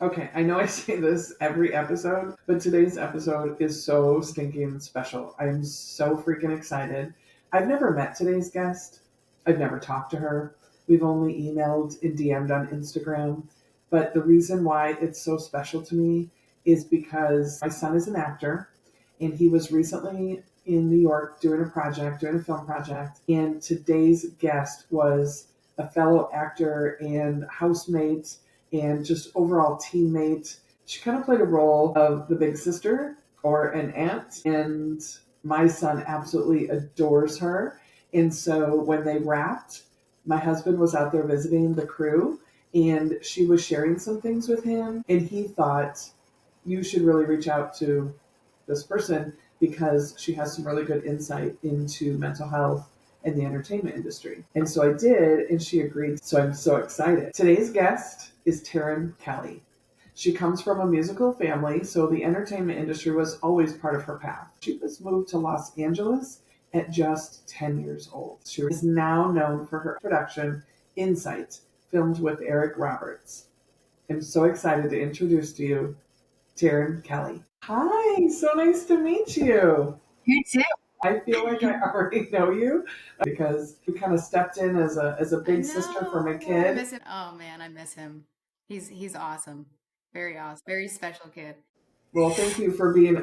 Okay, I know I say this every episode, but today's episode is so stinking special. I'm so freaking excited. I've never met today's guest. I've never talked to her. We've only emailed and DM'd on Instagram. But the reason why it's so special to me is because my son is an actor and he was recently in New York doing a film project. And today's guest was a fellow actor and housemate and just overall teammate. She kind of played a role of the big sister or an aunt, and my son absolutely adores her. And so when they wrapped, my husband was out there visiting the crew, and she was sharing some things with him, and he thought, you should really reach out to this person because she has some really good insight into mental health in the entertainment industry. And so I did, and she agreed. So I'm so excited. Today's guest is Taryn Kelly. She comes from a musical family, so the entertainment industry was always part of her path. She was moved to Los Angeles at just 10 years old. She is now known for her production, Insight, filmed with Eric Roberts. I'm so excited to introduce to you Taryn Kelly. Hi, so nice to meet you. You too. I feel like I already know you because you kind of stepped in as a I big sister for my know. I kid. miss him. Oh man, I miss him. He's awesome. Very awesome. Very special kid. Well, thank you for being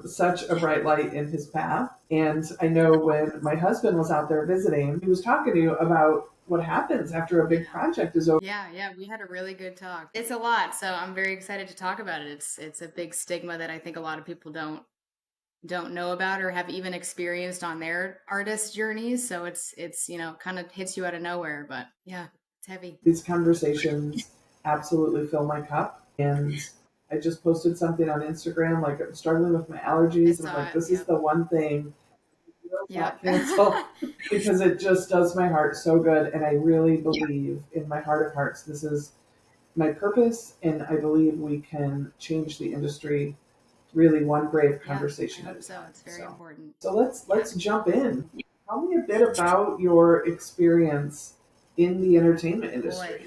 such a bright light in his path. And I know when my husband was out there visiting, he was talking to you about what happens after a big project is over. Yeah, we had a really good talk. It's a lot, so I'm very excited to talk about it. It's a big stigma that I think a lot of people don't know about or have even experienced on their artist journeys. So it's kind of hits you out of nowhere, but yeah, it's heavy. These conversations absolutely fill my cup. And I just posted something on Instagram, like I'm struggling with my I allergies. And I'm saw like, it. this is Yep. the one thing not Yep. cancel because it just does my heart so good. And I really believe in my heart of hearts, this is my purpose. And I believe we can change the industry really one brave Yeah, I conversation at hope a so. time. It's very So, important. so let's Yeah. let's jump in. Tell me a bit about your experience in the entertainment Boy, industry.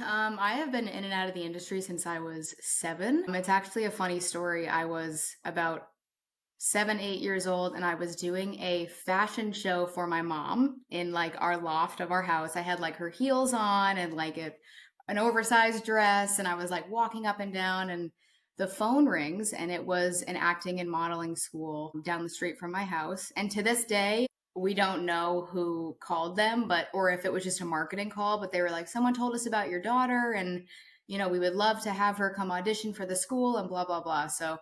I have been in and out of the industry since I was 7. It's actually a funny story. I was about 7, 8 years old, and I was doing a fashion show for my mom in like our loft of our house. I had like her heels on and like an oversized dress, and I was like walking up and down, and the phone rings, and it was an acting and modeling school down the street from my house. And to this day, we don't know who called them, but or if it was just a marketing call, but they were like, someone told us about your daughter, and we would love to have her come audition for the school and blah blah blah. So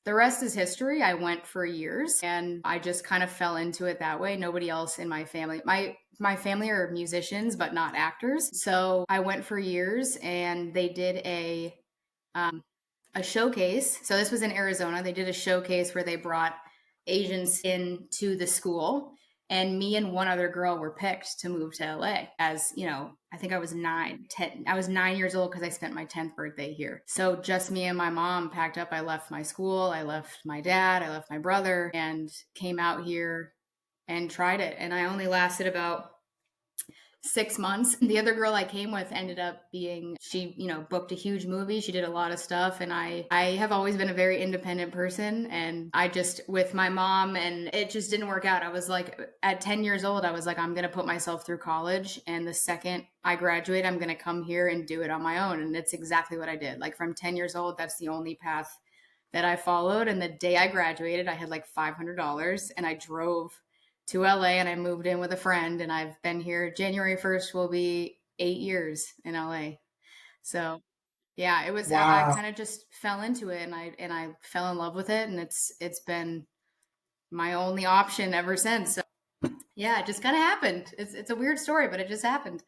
the rest is history. I went for years and I just kind of fell into it that way. Nobody else in my family, my family are musicians but not actors. So I went for years and they did um, a showcase. So this was in Arizona. They did a showcase where they brought Asians into the school, and me and one other girl were picked to move to LA. As I think I was 9, 10. I was 9 years old because I spent my 10th birthday here. So just me and my mom packed up. I left my school, I left my dad, I left my brother, and came out here and tried it. And I only lasted about 6 months. The other girl I came with ended up being, she, booked a huge movie. She did a lot of stuff. And I have always been a very independent person. And I just, with my mom, and it just didn't work out. I was like, at 10 years old, I was like, I'm going to put myself through college. And the second I graduate, I'm going to come here and do it on my own. And it's exactly what I did. Like from 10 years old, that's the only path that I followed. And the day I graduated, I had like $500 and I drove to LA and I moved in with a friend, and I've been here. January 1st will be 8 years in LA. So yeah, it was, I Wow. kind of just fell into it, and I fell in love with it, and it's been my only option ever since. So yeah, it just kind of happened. It's a weird story, but it just happened.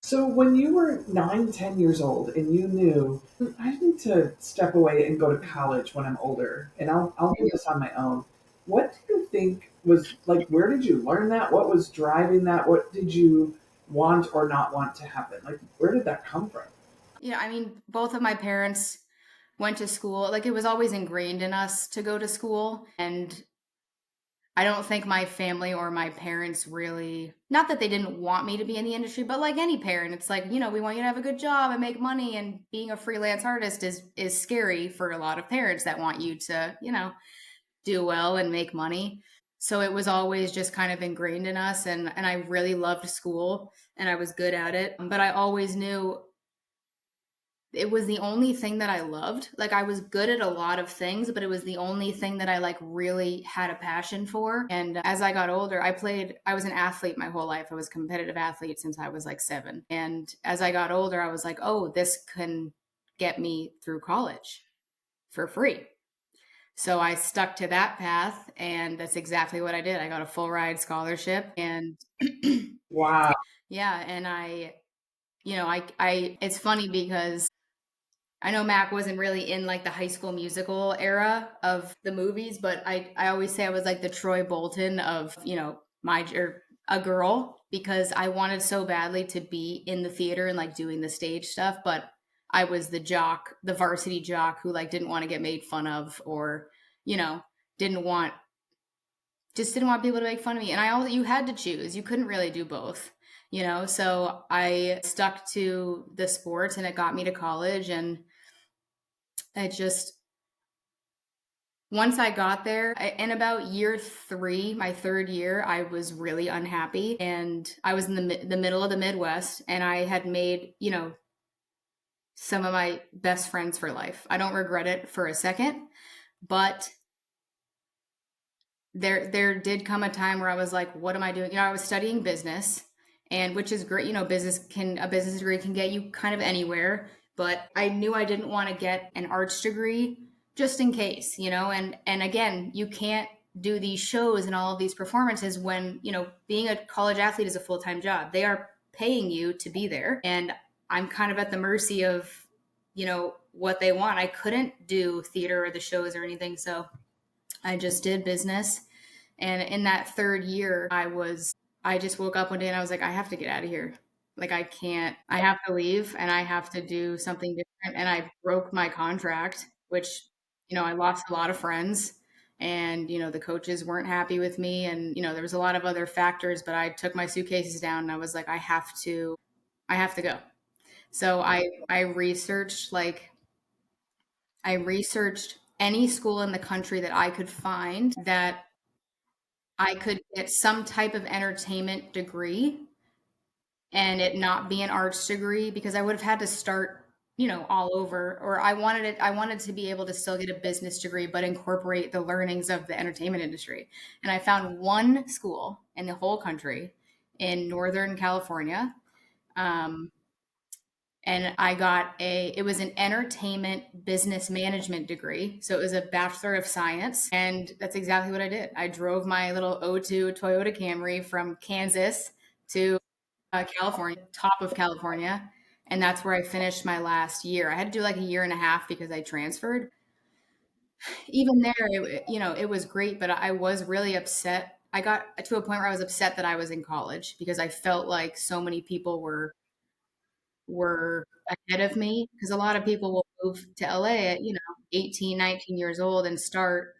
So when you were 9, 10 years old and you knew I need to step away and go to college when I'm older and I'll do this on my own. What do you think was like where did you learn that? What was driving that? What did you want or not want to happen? Like where did that come from? I mean, both of my parents went to school. Like it was always ingrained in us to go to school, and I don't think my family or my parents really, not that they didn't want me to be in the industry, but like any parent, it's like, we want you to have a good job and make money, and being a freelance artist is scary for a lot of parents that want you to, do well and make money. So it was always just kind of ingrained in us, and I really loved school and I was good at it, but I always knew it was the only thing that I loved. Like I was good at a lot of things, but it was the only thing that I like really had a passion for. And as I got older, I was an athlete my whole life. I was a competitive athlete since I was like 7. And as I got older, I was like, "Oh, this can get me through college for free." So I stuck to that path, and that's exactly what I did. I got a full ride scholarship, and Wow. yeah, and I it's funny because I know Mac wasn't really in like the High School Musical era of the movies, but I always say I was like the Troy Bolton of, or a girl, because I wanted so badly to be in the theater and like doing the stage stuff, but I was the jock, the varsity jock who like didn't want to get made fun of, or, you know, didn't want just didn't want people to make fun of me. And you had to choose. You couldn't really do both, So I stuck to the sports, and it got me to college, and it just once I got there, in about year 3, my 3rd year, I was really unhappy, and I was in the middle of the Midwest, and I had made, some of my best friends for life. I don't regret it for a second, but there did come a time where I was like, what am I doing? I was studying business, and which is great. A business degree can get you kind of anywhere, but I knew I didn't want to get an arts degree just in case, and again, you can't do these shows and all of these performances when, being a college athlete is a full-time job. They are paying you to be there, and I'm kind of at the mercy of, what they want. I couldn't do theater or the shows or anything, so I just did business. And in that 3rd year, I just woke up one day and I was like, I have to get out of here. Like, I can't, I have to leave and I have to do something different. And I broke my contract, which, I lost a lot of friends, and, the coaches weren't happy with me. And, there was a lot of other factors, but I took my suitcases down and I was like, I have to go. So I researched any school in the country that I could find that I could get some type of entertainment degree and it not be an arts degree, because I would have had to start, all over. Or I wanted to be able to still get a business degree, but incorporate the learnings of the entertainment industry. And I found one school in the whole country in Northern California. Um, and it was an entertainment business management degree. So it was a Bachelor of Science. And that's exactly what I did. I drove my little O2 Toyota Camry from Kansas to California, top of California. And that's where I finished my last year. I had to do like a year and a half because I transferred. Even there, it was great, but I was really upset. I got to a point where I was upset that I was in college because I felt like so many people were ahead of me, because a lot of people will move to LA at, 18, 19 years old and start.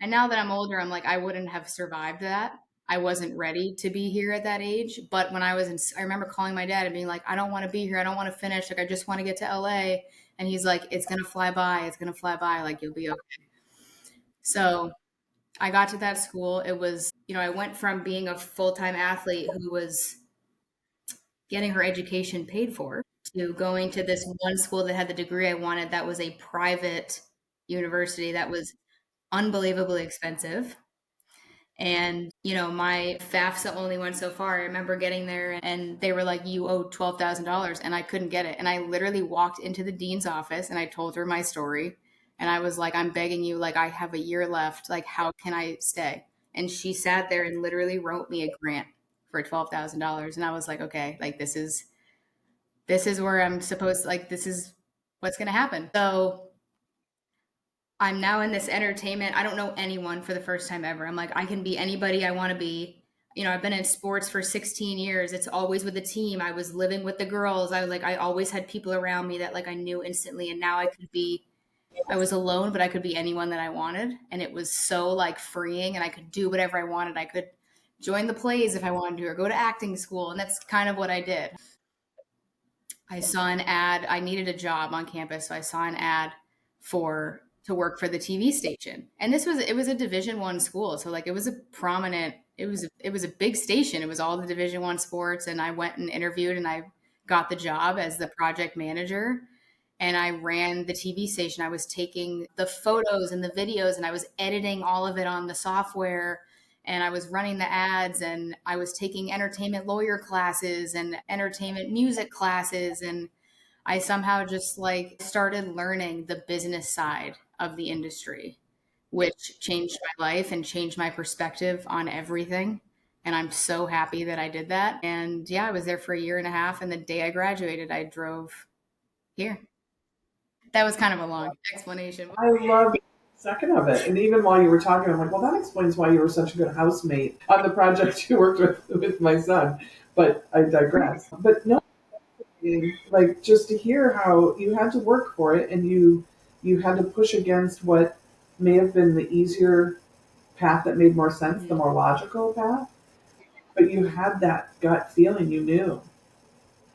And now that I'm older, I'm like, I wouldn't have survived that. I wasn't ready to be here at that age. But when I remember calling my dad and being like, I don't want to be here. I don't want to finish. Like, I just want to get to LA. And he's like, it's going to fly by. It's going to fly by. Like, you'll be okay. So I got to that school. It was, I went from being a full time athlete who was getting her education paid for to going to this one school that had the degree I wanted, that was a private university that was unbelievably expensive. And, my FAFSA only went so far. I remember getting there and they were like, you owe $12,000, and I couldn't get it. And I literally walked into the dean's office and I told her my story. And I was like, I'm begging you, like, I have a year left. Like, how can I stay? And she sat there and literally wrote me a grant for $12,000. And I was like, okay, like, this is where I'm supposed to, like, this is what's going to happen. So I'm now in this entertainment. I don't know anyone for the first time ever. I'm like, I can be anybody I want to be. I've been in sports for 16 years. It's always with a team. I was living with the girls. I always had people around me that like I knew instantly. And now I could be I was alone, but I could be anyone that I wanted. And it was so like freeing, and I could do whatever I wanted. I could join the plays if I wanted to, or go to acting school. And that's kind of what I did. I saw an ad. I needed a job on campus, so I saw an ad for to work for the TV station. And it was a Division 1 school, so like it was a prominent. It was a big station. It was all the Division 1 sports, and I went and interviewed, and I got the job as the project manager. And I ran the TV station. I was taking the photos and the videos, and I was editing all of it on the software, and I was running the ads, and I was taking entertainment lawyer classes and entertainment music classes, and I somehow just like started learning the business side of the industry, which changed my life and changed my perspective on everything. And I'm so happy that I did that. And yeah, I was there for a year and a half, and the day I graduated, I drove here. That was kind of a long explanation. I love the second of it. And even while you were talking, I'm like, well, that explains why you were such a good housemate on the project you worked with my son. But I digress. But no, like just to hear how you had to work for it and you had to push against what may have been the easier path that made more sense, the Mhm. more logical path. But you had that gut feeling, you knew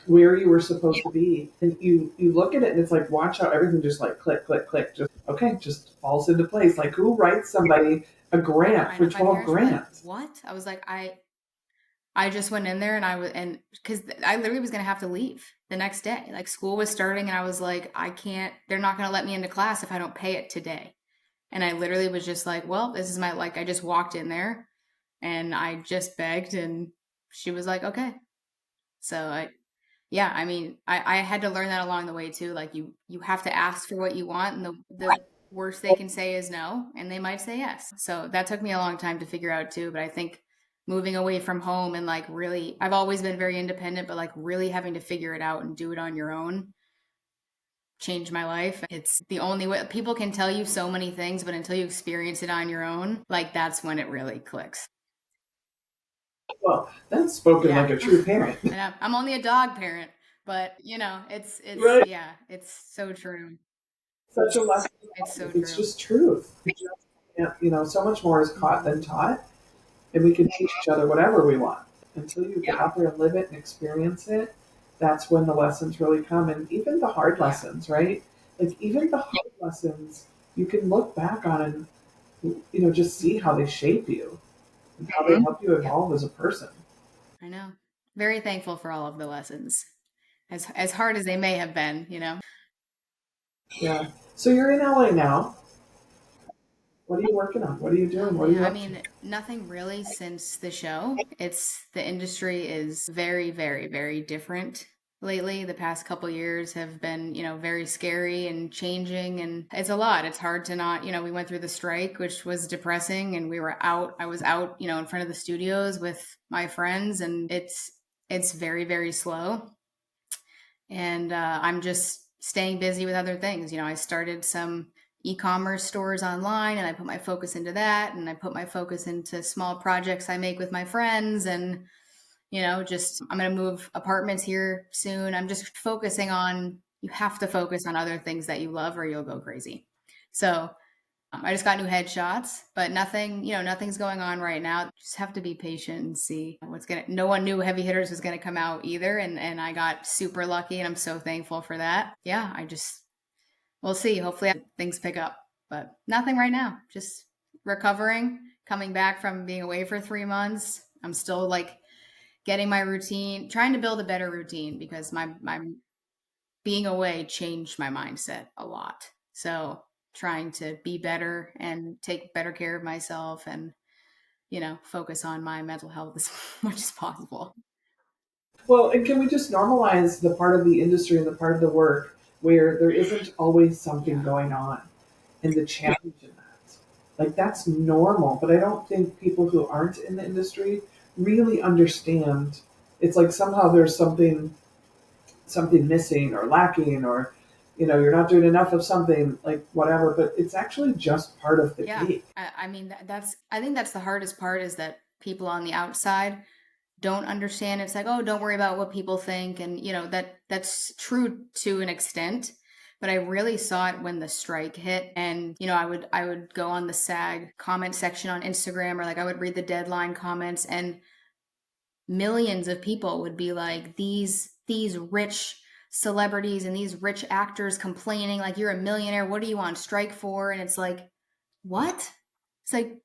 where you were supposed to be. And you look at it and it's like watch how everything just like click, click, click, just okay, just falls into place. Like who writes somebody a grant I for know my 12 parents were like, grand? "What?" I was like, I just went in there, and I was and because I literally was gonna have to leave the next day. Like school was starting, and I was like, I can't. They're not gonna let me into class if I don't pay it today. And I literally was just like, well, this is my like. I just walked in there, and I just begged, and she was like, okay. So I Yeah, I mean, I had to learn that along the way too. Like you have to ask for what you want, and the worst they can say is no, and they might say yes. So that took me a long time to figure out too. But I think moving away from home and like really, I've always been very independent, but like really having to figure it out and do it on your own changed my life. It's the only way people can tell you so many things, but until you experience it on your own, like that's when it really clicks. Well, that's spoken Yeah. like a true parent. And I'm only a dog parent, but it's Right. yeah, it's so true. Such a lesson It's in so life. It's true. just truth. So much more is caught Mhm. than taught, and we can teach each other whatever we want. Until you get out there and live it and experience it, that's when the lessons really come. And even the hard Yeah. lessons, right? Like even the hard lessons, you can look back on and just see how Mhm. they shape you and how they help you Yep. evolve as a person. I know. Very thankful for all of the lessons. As hard as they may have been. Yeah. So you're in LA now. What are you working on? What are you Oh doing? What are man, you I up to? mean, nothing really since the show. The industry is very, very, very different lately. The past couple years have been very scary and changing, and it's a lot. It's hard to not, we went through the strike, which was depressing, and I was out in front of the studios with my friends, and it's very, very slow. And I'm just staying busy with other things. I started some e-commerce stores online, and I put my focus into that, and I put my focus into small projects I make with my friends, and just I'm going to move apartments here soon. I'm just focusing on you have to focus on other things that you love or you'll go crazy. So I just got new headshots, but nothing's going on right now. Just have to be patient and see what's gonna. No one knew Heavy Hitters was gonna come out either, and I got super lucky, and I'm so thankful for that. Yeah, we'll see. Hopefully things pick up, but nothing right now. Just recovering, coming back from being away for 3 months. I'm still like getting my routine, trying to build a better routine because my being away changed my mindset a lot. So trying to be better and take better care of myself and focus on my mental health as much as possible. Well, and can we just normalize the part of the industry and the part of the work where there isn't always something Yeah. going on and the challenge in that? Like that's normal, but I don't think people who aren't in the industry really understand. It's like somehow there's something missing or lacking or you're not doing enough of something like whatever, but it's actually just part of the Yeah. gig. I mean, I think that's the hardest part is that people on the outside don't understand. It's like, oh, don't worry about what people think. And that's true to an extent. but I really saw it when the strike hit. And, I would go on the SAG comment section on Instagram, or like I would read the deadline comments, and millions of people would be like, these rich celebrities and these rich actors complaining like, you're a millionaire, what are you on strike for? And it's like, what? It's like,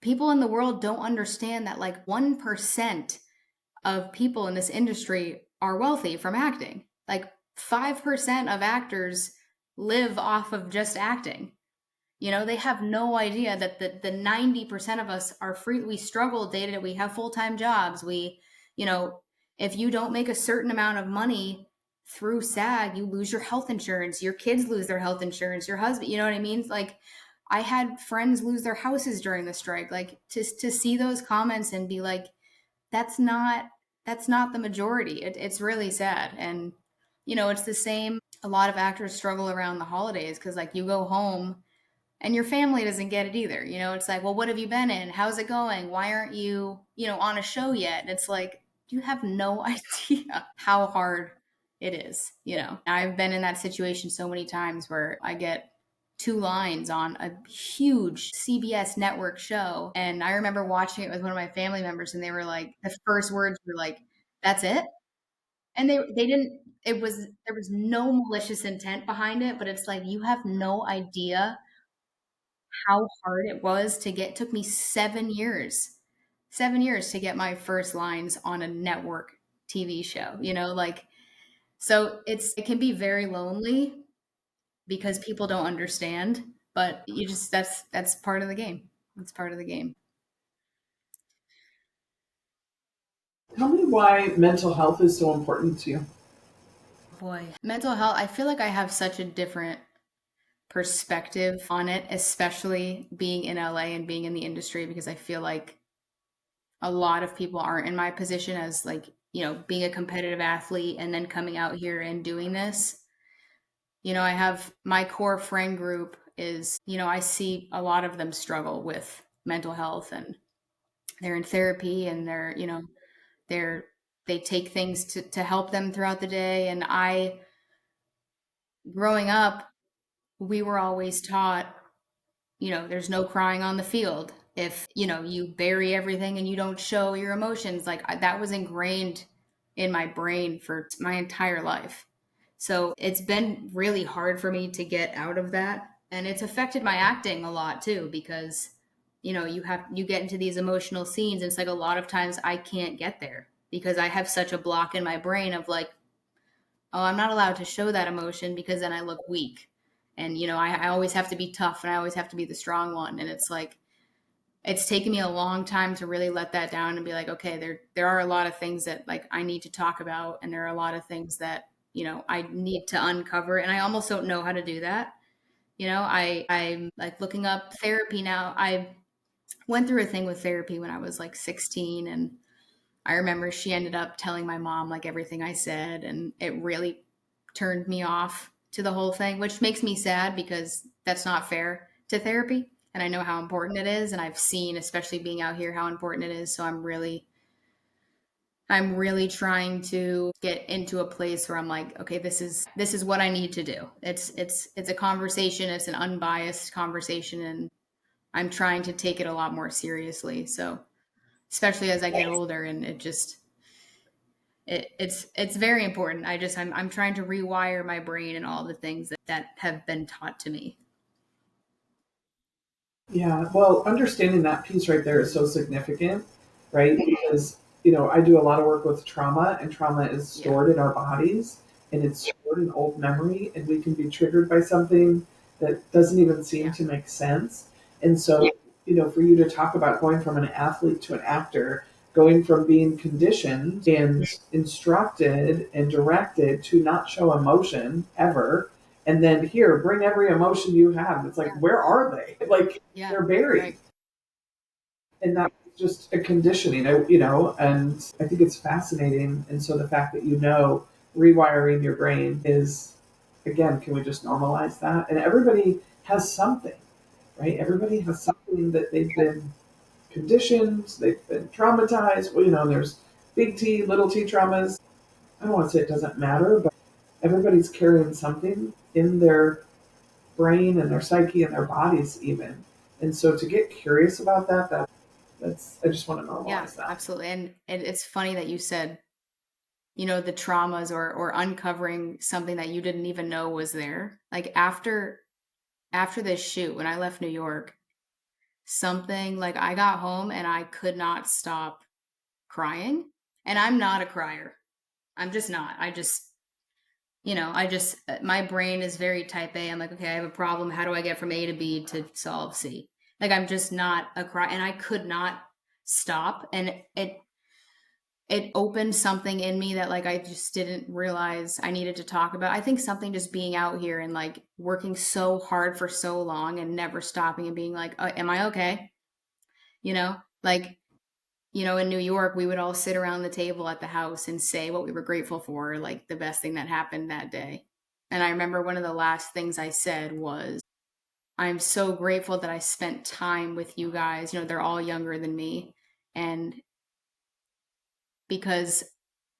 people in the world don't understand that like 1% of people in this industry are wealthy from acting. Like 5% of actors live off of just acting. They have no idea that the 90% of us are free. We struggle day to day. We have full time jobs. You know, if you don't make a certain amount of money through SAG, you lose your health insurance. Your kids lose their health insurance. Your husband, you know what I mean? Like, I had friends lose their houses during the strike. Like, to see those comments and be like, that's not that's not the majority. It's really sad. And it's the same. A lot of actors struggle around the holidays because like you go home and your family doesn't get it either. It's like, well, what have you been in? How's it going? Why aren't you, on a show yet? And it's like, you have no idea how hard it is. I've been in that situation so many times where I get two lines on a huge CBS network show. And I remember watching it with one of my family members, and they were like, the first words were like, that's it. And they didn't, there was no malicious intent behind it, but it's like, you have no idea how hard it was to get. It took me 7 years to get my first lines on a network TV show, like, so it can be very lonely because people don't understand, but that's part of the game. That's part of the game. Tell me why mental health is so important to you. Boy, mental health, I feel like I have such a different perspective on it, especially being in LA and being in the industry, because I feel like a lot of people aren't in my position as like, being a competitive athlete and then coming out here and doing this. I have my core friend group is, I see a lot of them struggle with mental health, and they're in therapy, and they're they take things to help them throughout the day. And growing up, we were always taught, there's no crying on the field. If, you bury everything and you don't show your emotions, like that was ingrained in my brain for my entire life. So it's been really hard for me to get out of that. And it's affected my acting a lot too, because, you get into these emotional scenes, and it's like a lot of times I can't get there because I have such a block in my brain of like, oh, I'm not allowed to show that emotion because then I look weak. And, I always have to be tough, and I always have to be the strong one. And it's like, it's taken me a long time to really let that down and be like, okay, there are a lot of things that like I need to talk about. And there are a lot of things that, I need to uncover. And I almost don't know how to do that. I'm like looking up therapy now. I went through a thing with therapy when I was like 16, and I remember she ended up telling my mom like everything I said, and it really turned me off to the whole thing, which makes me sad because that's not fair to therapy. And I know how important it is, and I've seen, especially being out here, how important it is. So I'm really trying to get into a place where I'm like, okay, this is what I need to do. It's a conversation, it's an unbiased conversation, and I'm trying to take it a lot more seriously. So especially as I get older, and it's very important. I'm trying to rewire my brain and all the things that have been taught to me. Yeah, well, understanding that piece right there is so significant, right? Because, I do a lot of work with trauma, and trauma is Yeah. stored in our bodies, and it's stored in old memory, and we can be triggered by something that doesn't even seem Yeah. to make sense. And so, for you to talk about going from an athlete to an actor, going from being conditioned and instructed and directed to not show emotion ever, and then here, bring every emotion you have. It's like, Yeah. where are they? Like, Yeah. they're buried. Right. And that's just a conditioning, and I think it's fascinating. And so the fact that rewiring your brain is, again, can we just normalize that? And everybody has something, right? Everybody has something that they've been conditioned, they've been traumatized. Well, there's big T, little t traumas. I don't want to say it doesn't matter, but Everybody's carrying something in their brain and their psyche and their bodies even. And so to get curious about that's I just want to Yeah, normalize that. absolutely. And it's funny that you said, the traumas or uncovering something that you didn't even know was there. Like after this shoot, when I left New York, something like I got home and I could not stop crying. And I'm not a crier. I'm just not. My brain is very type A. I'm like, okay, I have a problem. How do I get from A to B to solve C? Like, I'm just not a cry, and I could not stop. And it opened something in me that like I just didn't realize I needed to talk about. I think something just being out here and like working so hard for so long and never stopping and being like, am I okay? You know, like in New York, we would all sit around the table at the house and say what we were grateful for, like the best thing that happened that day. And I remember one of the last things I said was, I'm so grateful that I spent time with you guys. They're all younger than me. And because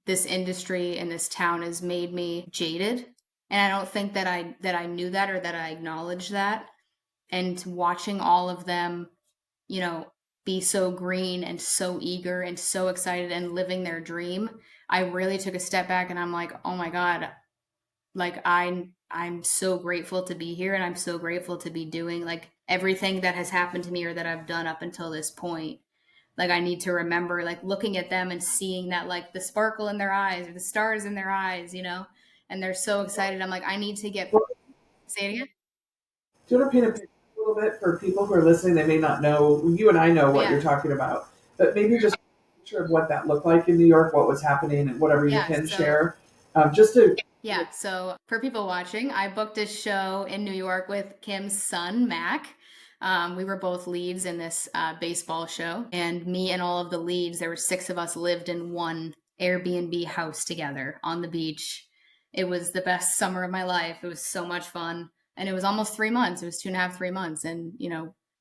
this industry and this town has made me jaded. And I don't think that I knew that or that I acknowledged that. And watching all of them, you know, be so green and so eager and so excited and living their dream, I really took a step back and I'm like, oh my God, like I'm so grateful to be here and I'm so grateful to be doing like everything that has happened to me or that I've done up until this point. Like I need to remember like looking at them and seeing that like the sparkle in their eyes or the stars in their eyes, and they're so excited. I'm like, I need to get Well, say it again. do you want to paint a picture a little bit for people who are listening? They may not know. You and I know what Yeah. you're talking about, but maybe just a picture of what that looked like in New York, what was happening, and whatever you Yeah. can So share. Just to Yeah, so for people watching, I booked a show in New York with Kim's son, Mac. We were both leads in this baseball show, and me and all of the leads, there were six of us, lived in one Airbnb house together on the beach. It was the best summer of my life. It was so much fun, and it was almost 3 months. It was 2.5, 3 months, and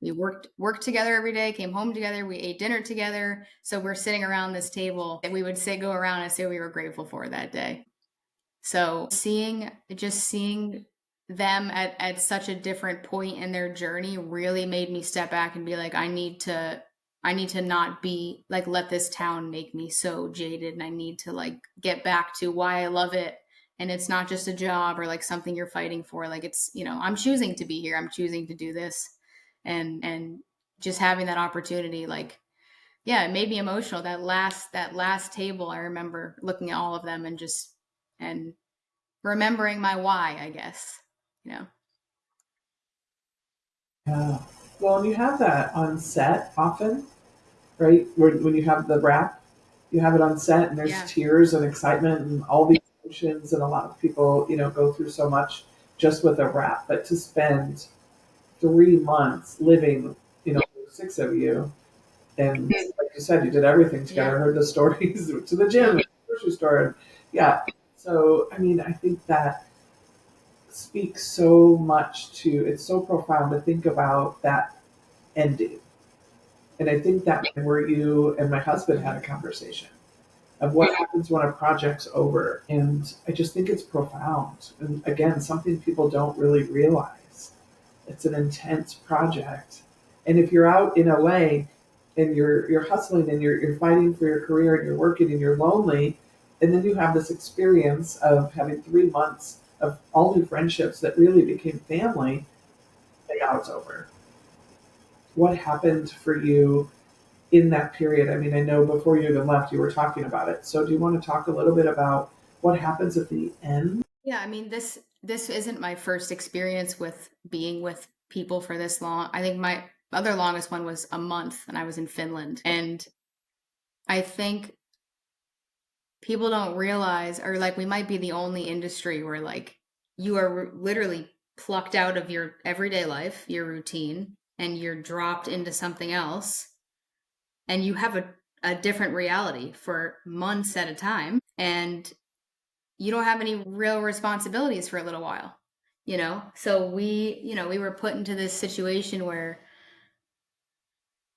we worked together every day, came home together, we ate dinner together. So we're sitting around this table, and we would go around and say what we were grateful for that day. So seeing them at such a different point in their journey really made me step back and be like, I need to not be like, let this town make me so jaded. And I need to like get back to why I love it. And it's not just a job or like something you're fighting for. Like I'm choosing to be here. I'm choosing to do this. And just having that opportunity, like, yeah, it made me emotional. That last table, I remember looking at all of them and remembering my why, I guess. You know. yeah. Well, and you have that on set often, right? When you have the rap, you have it on set, and there's Yeah. tears and excitement and all these emotions, and a lot of people, go through so much just with a rap. But to spend 3 months living, six of you, and like you said, you did everything Yeah. together. Heard the stories to the gym, Yep. and the grocery store, and yeah. So I mean, I think that speaks so much to. It's so profound to think about that ending, and I think that where you and my husband had a Mhm. conversation of what happens when a project's over, and I just think it's profound. And again, something people don't really realize. It's an intense project. And if you're out in LA and you're hustling and you're fighting for your career and you're working and you're lonely, and then you have this experience of having 3 months of all new friendships that really became family, and now it's over. What happened for you in that period? I mean, I know before you even left, you were talking about it. So do you want to talk a little bit about what happens at the end? Yeah, I mean this isn't my first experience with being with people for this long. I think my other longest one was a month and I was in Finland. And I think people don't realize, or like we might be the only industry where like you are literally plucked out of your everyday life, your routine, and you're dropped into something else, and you have a different reality for months at a time, and you don't have any real responsibilities for a little while. So we were put into this situation where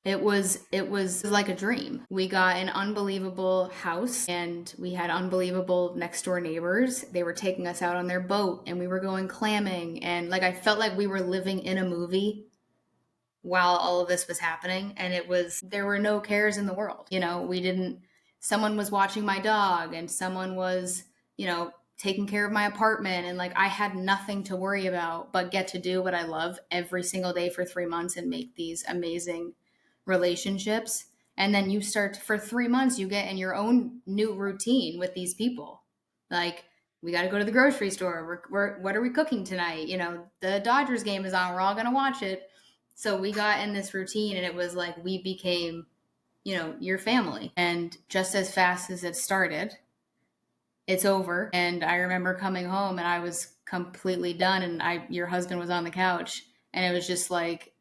It was like a dream. We got an unbelievable house and we had unbelievable next door neighbors. They were taking us out on their boat and we were going clamming, and like I felt like we were living in a movie while all of this was happening, and it was there were no cares in the world. We didn't Someone was watching my dog and someone was, taking care of my apartment, and like I had nothing to worry about but get to do what I love every single day for 3 months and make these amazing relationships. And then you start for 3 months you get in your own new routine with these people. Like, we got to go to the grocery store. What are we cooking tonight? The Dodgers game is on. We're all going to watch it. So we got in this routine, and it was like we became, your family. And just as fast as it started, it's over. And I remember coming home and I was completely done. And your husband was on the couch, and it was just like,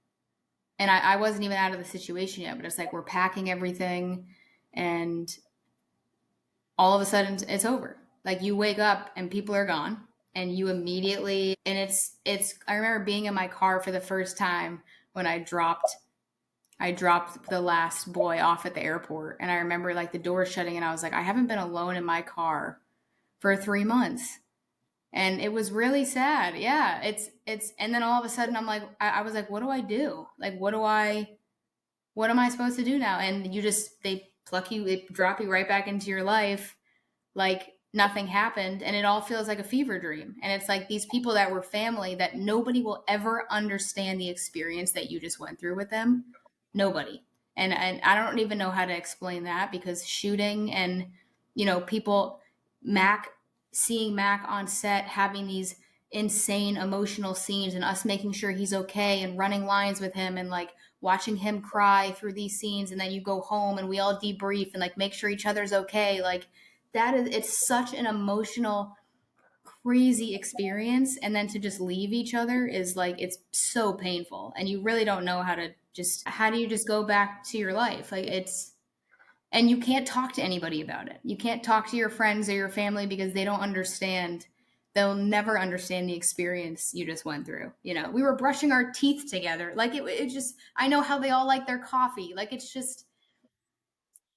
and I wasn't even out of the situation yet, but it's like we're packing everything, and all of a sudden it's over. Like, you wake up and people are gone, and you immediately, and it's I remember being in my car for the first time when I dropped the last boy off at the airport, and I remember like the door shutting, and I was like, I haven't been alone in my car for 3 months. And it was really sad. Yeah, and then all of a sudden I'm like, I was like, what do I do? Like, what am I supposed to do now? And they pluck you, they drop you right back into your life like nothing happened, and it all feels like a fever dream. And it's like these people that were family that nobody will ever understand the experience that you just went through with them. Nobody. And I don't even know how to explain that, because shooting and, people, Mac seeing Mac on set having these insane emotional scenes, and us making sure he's okay and running lines with him, and like watching him cry through these scenes, and then you go home and we all debrief and like make sure each other's okay. Like, it's such an emotional, crazy experience. And then to just leave each other is like, it's so painful, and you really don't know how do you just go back to your life? Like, and you can't talk to anybody about it. You can't talk to your friends or your family because they don't understand. They'll never understand the experience you just went through. We were brushing our teeth together. Like, it just, I know how they all like their coffee. Like, it's just,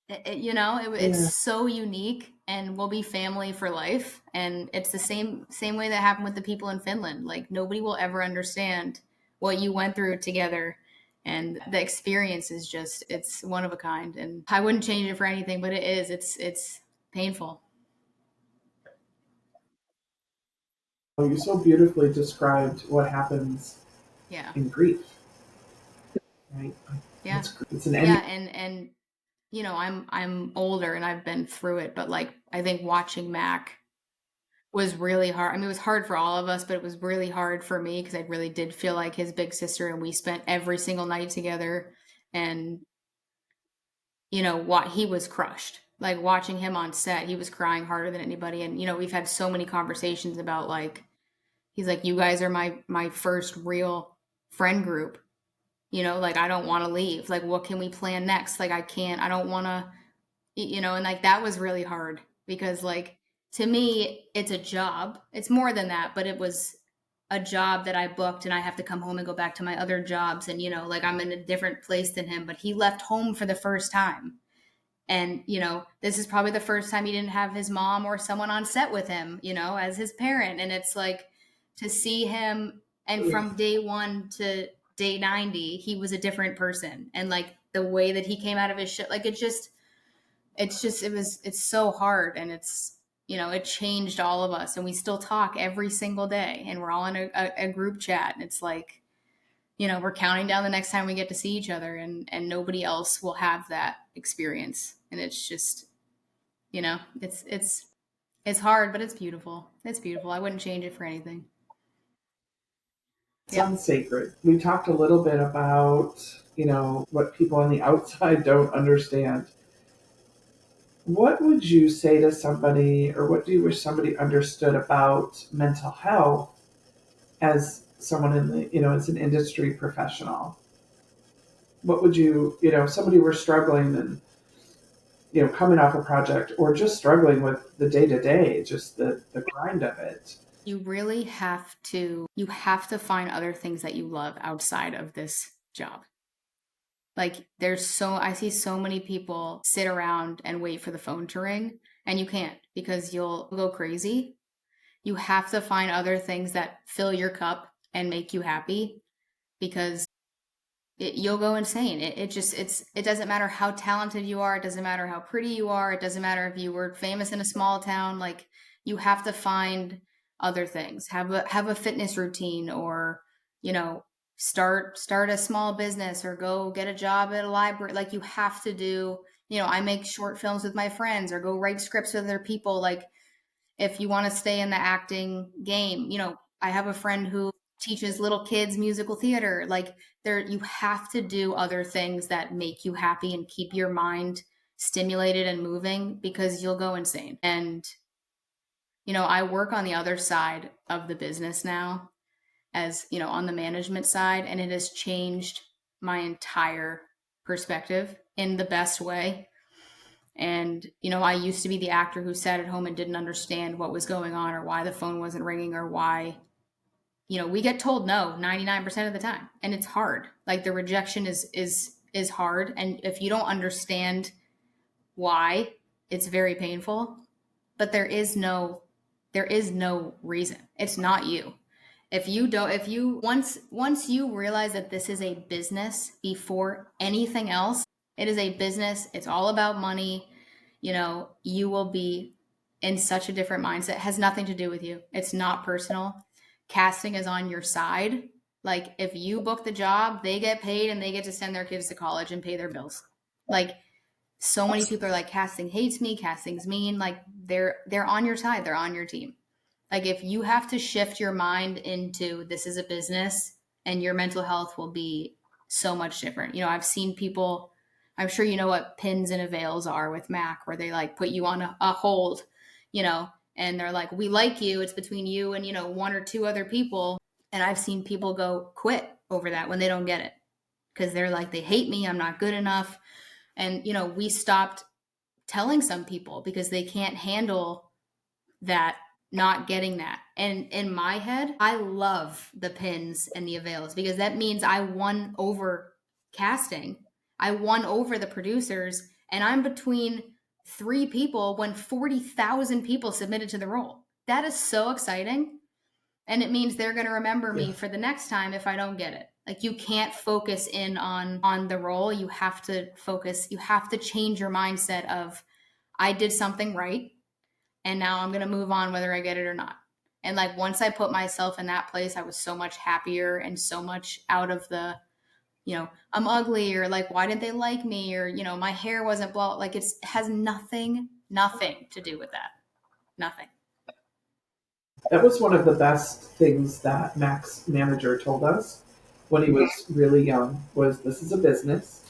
it's Yeah. so unique, and we'll be family for life. And it's the same way that happened with the people in Finland. Like, nobody will ever understand what you went through together, and the experience is just, it's one of a kind. And I wouldn't change it for anything, but it's painful. Well, you so beautifully described what happens Yeah. in grief, right? Yeah. It's an end. Yeah. And I'm older and I've been through it, but like I think watching Mac was really hard. I mean, it was hard for all of us, but it was really hard for me because I really did feel like his big sister, and we spent every single night together. And what, he was crushed. Like, watching him on set, he was crying harder than anybody. And we've had so many conversations about, like, he's like, you guys are my first real friend group. Like, I don't want to leave. Like, what can we plan next? Like, I don't want to, and like that was really hard because, like, to me it's a job. It's more than that, but it was a job that I booked, and I have to come home and go back to my other jobs, and like I'm in a different place than him. But he left home for the first time, and this is probably the first time he didn't have his mom or someone on set with him, as his parent. And it's like, to see him, and from day 1 to day 90 he was a different person, and like the way that he came out of his shit, like, it's so hard. And it changed all of us, and we still talk every single day, and we're all in a group chat, and it's like, we're counting down the next time we get to see each other, and nobody else will have that experience. And it's just, it's hard, but it's beautiful. I wouldn't change it for anything. Yep. Sounds sacred. We talked a little bit about, what people on the outside don't understand. What would you say to somebody, or what do you wish somebody understood about mental health as someone in the, as an industry professional? What would you, if somebody were struggling and, coming off a project, or just struggling with the day to day, just the grind of it? You have to find other things that you love outside of this job. Like I see so many people sit around and wait for the phone to ring, and you can't because you'll go crazy. You have to find other things that fill your cup and make you happy because you'll go insane. It doesn't matter how talented you are. It doesn't matter how pretty you are. It doesn't matter if you were famous in a small town. Like you have to find other things. Have a fitness routine, or you know, start a small business, or go get a job at a library. Like you have to do. I make short films with my friends, or go write scripts with other people. Like if you want to stay in the acting game. I have a friend who teaches little kids musical theater. Like you have to do other things that make you happy and keep your mind stimulated and moving because you'll go insane. And I work on the other side of the business now, as on the management side, and it has changed my entire perspective in the best way. And, I used to be the actor who sat at home and didn't understand what was going on, or why the phone wasn't ringing, or why, we get told no 99% of the time. And it's hard. Like the rejection is hard. And if you don't understand why, it's very painful. But there is no reason. It's not you. If you once you realize that this is a business before anything else, it is a business. It's all about money. You will be in such a different mindset. It has nothing to do with you. It's not personal. Casting is on your side. Like if you book the job, they get paid and they get to send their kids to college and pay their bills. Like so many people are like, casting hates me, casting's mean. Like they're on your side, they're on your team. Like if you have to shift your mind into this is a business, and your mental health will be so much different. I've seen people, I'm sure you know what pins and avails are with Mac, where they like put you on a hold, you know, and they're like, we like you, it's between you and, one or two other people. And I've seen people go quit over that when they don't get it, because they're like, they hate me, I'm not good enough. And, we stopped telling some people because they can't handle that, not getting that. And in my head, I love the pins and the avails because that means I won over casting. I won over the producers, and I'm between three people when 40,000 people submitted to the role. That is so exciting. And it means they're going to remember Yeah. me for the next time if I don't get it. Like you can't focus in on the role. You have to focus, you have to change your mindset of I did something right, and now I'm going to move on whether I get it or not. And like once I put myself in that place, I was so much happier and so much out of the, I'm ugly, or like why didn't they like me, or my hair wasn't blah. Like it has nothing to do with that. Nothing. That was one of the best things that Mac's manager told us when he was really young was this is a business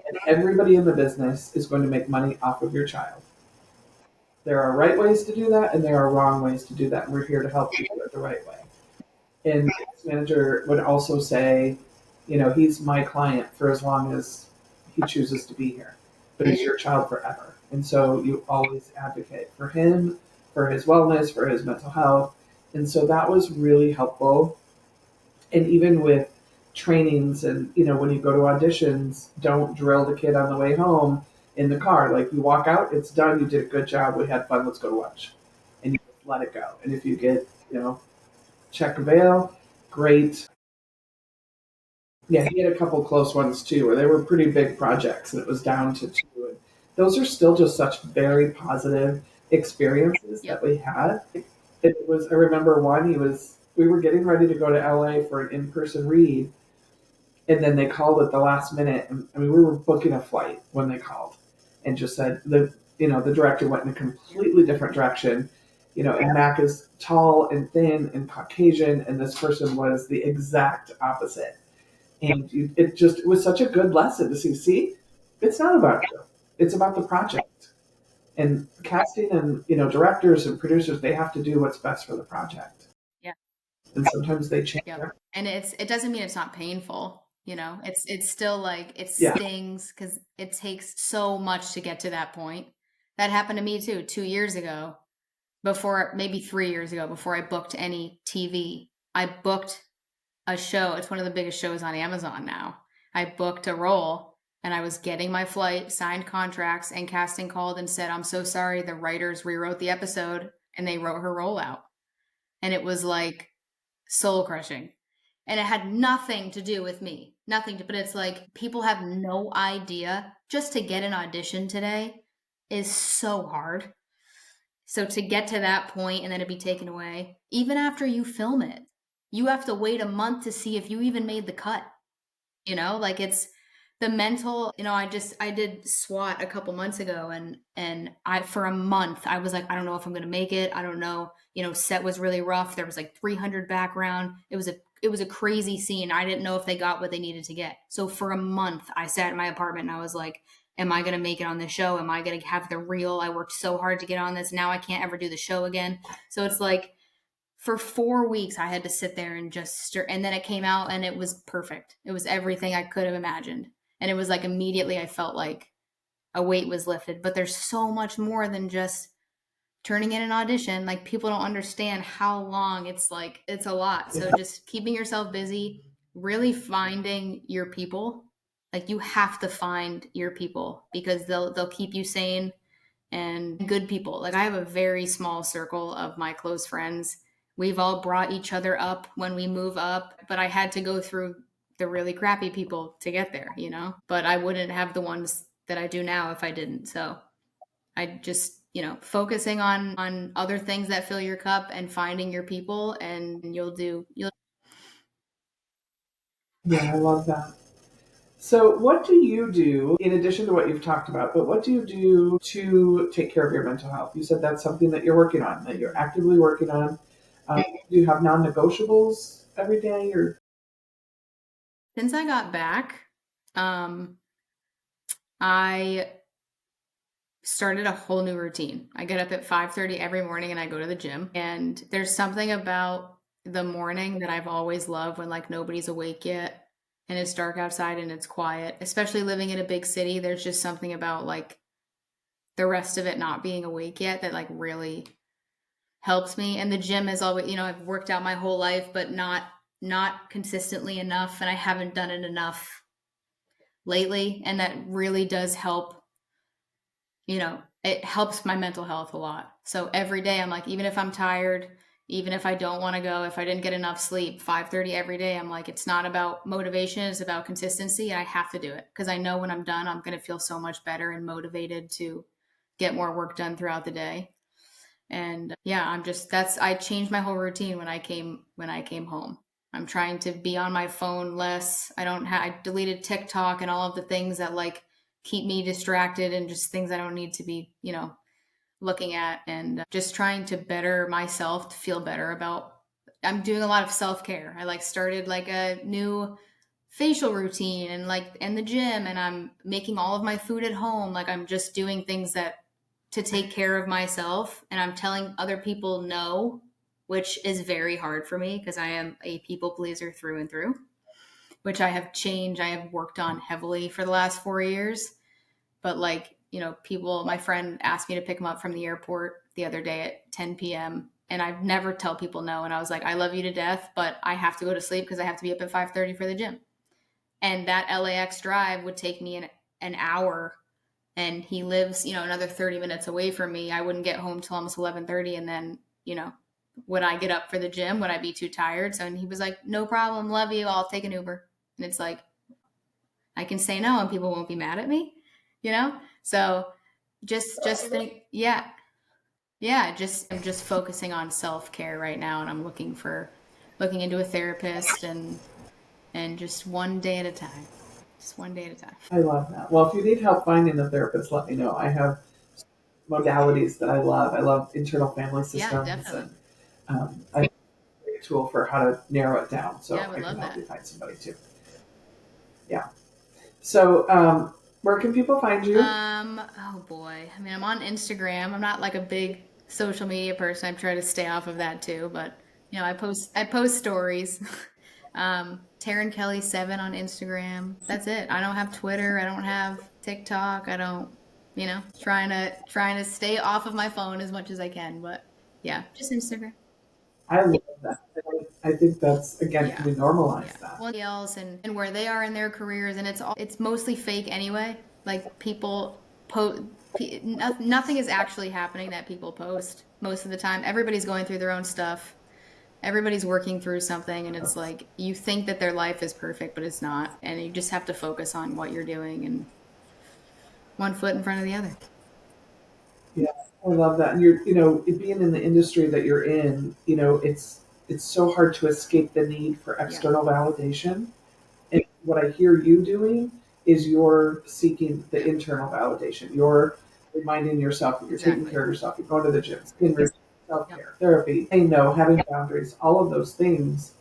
and everybody in the business is going to make money off of your child. There are right ways to do that and there are wrong ways to do that, and we're here to help you do it the right way. And his manager would also say, he's my client for as long as he chooses to be here, but he's your child forever. And so you always advocate for him, for his wellness, for his mental health. And so that was really helpful. And even with trainings and, when you go to auditions, don't drill the kid on the way home in the car. Like you walk out, it's done, you did a good job, we had fun, let's go to lunch. And you just let it go. And if you get, check a veil, great. Yeah, he had a couple close ones too, where they were pretty big projects, and it was down to two. And those are still just such very positive experiences that Yep. we had. It was. I remember one. We were getting ready to go to LA for an in-person read, and then they called at the last minute. And I mean, we were booking a flight when they called, and just said the director went in a completely different direction. And Mac is tall and thin and Caucasian, and this person was the exact opposite. And it was such a good lesson to see, it's not about you. It's about the project. And casting and, directors and producers, they have to do what's best for the project. Yeah. And sometimes they change Yep. their, And it doesn't mean it's not painful. It's still like it yeah, stings because it takes so much to get to that point. That happened to me too 2 years ago. Before, maybe 3 years ago, before I booked any TV, I booked a show. It's one of the biggest shows on Amazon now. I booked a role, and I was getting my flight, signed contracts, and casting called and said, I'm so sorry, the writers rewrote the episode and they wrote her role out. And it was like soul crushing. And it had nothing to do with me. Nothing to, but it's like people have no idea. Just to get an audition today is so hard. So to get to that point and then it be taken away, even after you film it, you have to wait a month to see if you even made the cut. Like it's the mental, I did SWAT a couple months ago, and I for a month I was like, I don't know if I'm gonna make it. I don't know. Set was really rough. There was like 300 background. It was a crazy scene. I didn't know if they got what they needed to get. So for a month I sat in my apartment and I was like, am I gonna make it on this show? Am I gonna have the reel? I worked so hard to get on this. Now I can't ever do the show again. So it's like for 4 weeks I had to sit there and just stir, and then it came out and it was perfect. It was everything I could have imagined. And it was like immediately I felt like a weight was lifted. But there's so much more than just turning in an audition. Like people don't understand how long it's a lot. So Yeah. just keeping yourself busy, really finding your people. Like you have to find your people because they'll keep you sane, and good people. Like I have a very small circle of my close friends. We've all brought each other up when we move up, but I had to go through the really crappy people to get there. But I wouldn't have the ones that I do now if I didn't. So I just, focusing on other things that fill your cup and finding your people, and you'll. Yeah, I love that. So, what do you do in addition to what you've talked about? But what do you do to take care of your mental health? You said that's something that you're working on, that you're actively working on. Do you have non-negotiables every day, or Since I got back, I started a whole new routine. I get up at 5:30 every morning and I go to the gym. And there's something about the morning that I've always loved when like nobody's awake yet and it's dark outside and it's quiet. Especially living in a big city, there's just something about like the rest of it not being awake yet that like really helps me. And the gym is always, I've worked out my whole life but not consistently enough, and I haven't done it enough lately, and that really does help. It helps my mental health a lot. So every day I'm like, even if I'm tired, even if I don't want to go, if I didn't get enough sleep, 5:30 every day, I'm like, it's not about motivation, it's about consistency. I have to do it because I know when I'm done, I'm going to feel so much better and motivated to get more work done throughout the day. And yeah, I changed my whole routine when I came home. I'm trying to be on my phone less. I deleted TikTok and all of the things that like keep me distracted and just things I don't need to be, looking at, and just trying to better myself to feel better about. I'm doing a lot of self-care. I like started like a new facial routine and like in the gym, and I'm making all of my food at home. Like I'm just doing things that to take care of myself, and I'm telling other people no, which is very hard for me because I am a people pleaser through and through, which I have changed. I have worked on heavily for the last 4 years. But like, my friend asked me to pick him up from the airport the other day at 10 p.m. And I never tell people no. And I was like, I love you to death, but I have to go to sleep because I have to be up at 5:30 for the gym. And that LAX drive would take me an hour, and he lives, another 30 minutes away from me. I wouldn't get home till almost 11:30, and then, would I get up for the gym? Would I be too tired? So and he was like, "No problem, love you. I'll take an Uber." And it's like I can say no and people won't be mad at me, you know? So just think, yeah. Yeah, I'm just focusing on self-care right now, and I'm looking into a therapist, and just one day at a time. Just one day at a time. I love that. Well, if you need help finding a therapist, let me know. I have modalities that I love. I love internal family Yeah, systems, definitely. and I have a tool for how to narrow it down, Yeah, I so would I can love help that. you find somebody too. Yeah. So, where can people find you? Oh boy. I mean, I'm on Instagram. I'm not like a big social media person. I try to stay off of that too, but I post stories. Taryn Kelly 7 on Instagram. That's it. I don't have Twitter. I don't have TikTok. I don't, trying to stay off of my phone as much as I can, but yeah, just Instagram. I love that. And I think that's, again, can Yeah. we normalize Yeah. that? Well, else and where they are in their careers, and it's mostly fake anyway. Like people post, nothing is actually happening that people post most of the time. Everybody's going through their own stuff. Everybody's working through something, and it's like you think that their life is perfect, but it's not. And you just have to focus on what you're doing and one foot in front of the other. Yeah, I love that. And you're, being in the industry that you're in, it's so hard to escape the need for Yeah. external validation. And what I hear you doing is you're seeking the Yep. internal validation. You're reminding yourself that you're taking Exactly. care of yourself. You're going to the gym, skin routine, self Yep. care, therapy, saying no, having boundaries. All of those things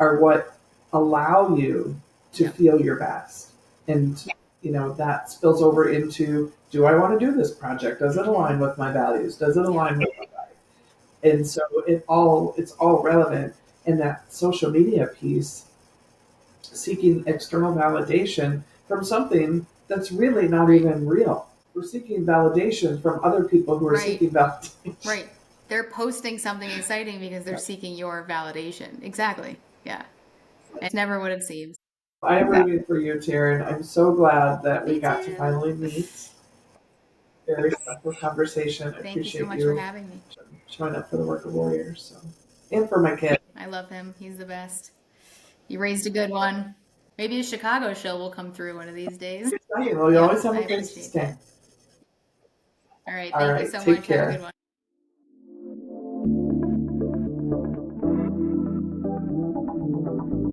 are what allow you to Yep. feel your best. And, that spills over into, do I want to do this project? Does it Mm-hmm. align with my values? Does it Yep. align with my life? And so it's all relevant. And that social media piece, seeking external validation from something that's really not Right. even real. We're seeking validation from other people who are Right. seeking validation. Right. They're posting something exciting because they're Yeah. seeking your validation. Exactly. Yeah. It's never what it seems. I am rooting for you, Taryn. I'm so glad that we Me got to too. finally meet. Very special conversation. I Thank you so appreciate much for you having me. showing up for the Work of Warriors. So, and for my kid. I love him. He's the best. You raised a good one. Maybe a Chicago show will come through one of these days. Exciting. Well, you always Yep. have I a place to appreciate stay. that. All right. All Thank you right. so Take much. Have a good care. one.